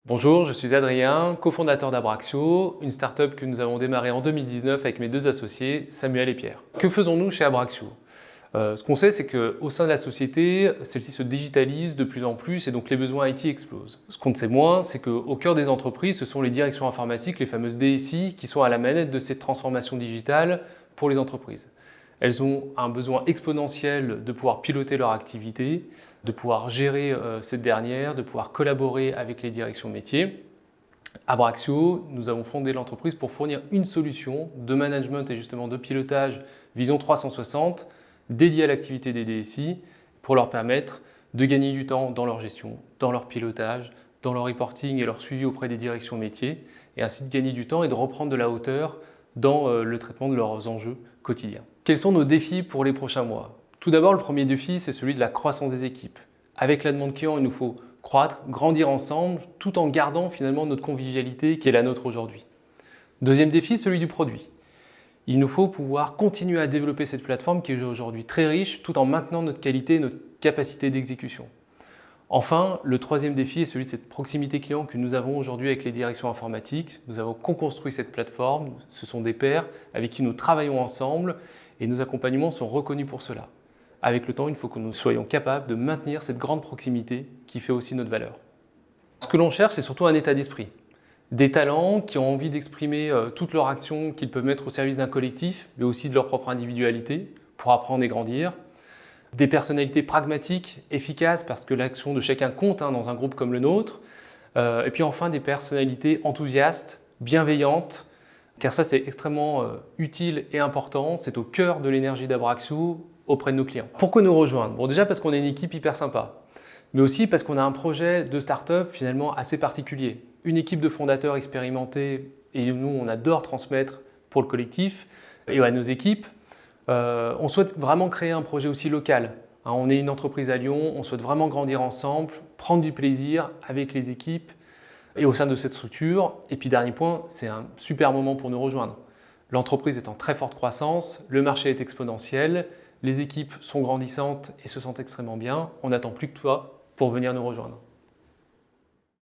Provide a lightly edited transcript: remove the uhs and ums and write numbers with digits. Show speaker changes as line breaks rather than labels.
Bonjour, je suis Adrien, cofondateur d'Abraxio, une startup que nous avons démarrée en 2019 avec mes deux associés, Samuel et Pierre. Que faisons-nous chez Abraxio? Ce qu'on sait, c'est qu'au sein de la société, celle-ci se digitalise de plus en plus et donc les besoins IT explosent. Ce qu'on ne sait moins, c'est qu'au cœur des entreprises, ce sont les directions informatiques, les fameuses DSI, qui sont à la manette de cette transformation digitale pour les entreprises. Elles ont un besoin exponentiel de pouvoir piloter leur activité, de pouvoir gérer cette dernière, de pouvoir collaborer avec les directions métiers. À Abraxio, nous avons fondé l'entreprise pour fournir une solution de management et justement de pilotage Vision 360 dédiée à l'activité des DSI pour leur permettre de gagner du temps dans leur gestion, dans leur pilotage, dans leur reporting et leur suivi auprès des directions métiers et ainsi de gagner du temps et de reprendre de la hauteur dans le traitement de leurs enjeux quotidiens. Quels sont nos défis pour les prochains mois? Tout d'abord, le premier défi, c'est celui de la croissance des équipes. Avec la demande client, il nous faut croître, grandir ensemble, tout en gardant finalement notre convivialité qui est la nôtre aujourd'hui. Deuxième défi, celui du produit. Il nous faut pouvoir continuer à développer cette plateforme qui est aujourd'hui très riche, tout en maintenant notre qualité et notre capacité d'exécution. Enfin, le troisième défi est celui de cette proximité client que nous avons aujourd'hui avec les directions informatiques. Nous avons co-construit cette plateforme, ce sont des pairs avec qui nous travaillons ensemble et nos accompagnements sont reconnus pour cela. Avec le temps, il faut que nous soyons capables de maintenir cette grande proximité qui fait aussi notre valeur. Ce que l'on cherche, c'est surtout un état d'esprit. Des talents qui ont envie d'exprimer toutes leurs actions qu'ils peuvent mettre au service d'un collectif, mais aussi de leur propre individualité, pour apprendre et grandir. Des personnalités pragmatiques, efficaces, parce que l'action de chacun compte dans un groupe comme le nôtre. Et puis enfin, des personnalités enthousiastes, bienveillantes, car ça c'est extrêmement utile et important. C'est au cœur de l'énergie d'Abraxio auprès de nos clients. Pourquoi nous rejoindre? Bon, déjà parce qu'on est une équipe hyper sympa, mais aussi parce qu'on a un projet de start-up finalement assez particulier. Une équipe de fondateurs expérimentés, et nous on adore transmettre pour le collectif et à nos équipes. On souhaite vraiment créer un projet aussi local. On est une entreprise à Lyon, on souhaite vraiment grandir ensemble, prendre du plaisir avec les équipes et au sein de cette structure. Et puis dernier point, c'est un super moment pour nous rejoindre. L'entreprise est en très forte croissance, le marché est exponentiel, les équipes sont grandissantes et se sentent extrêmement bien. On n'attend plus que toi pour venir nous rejoindre.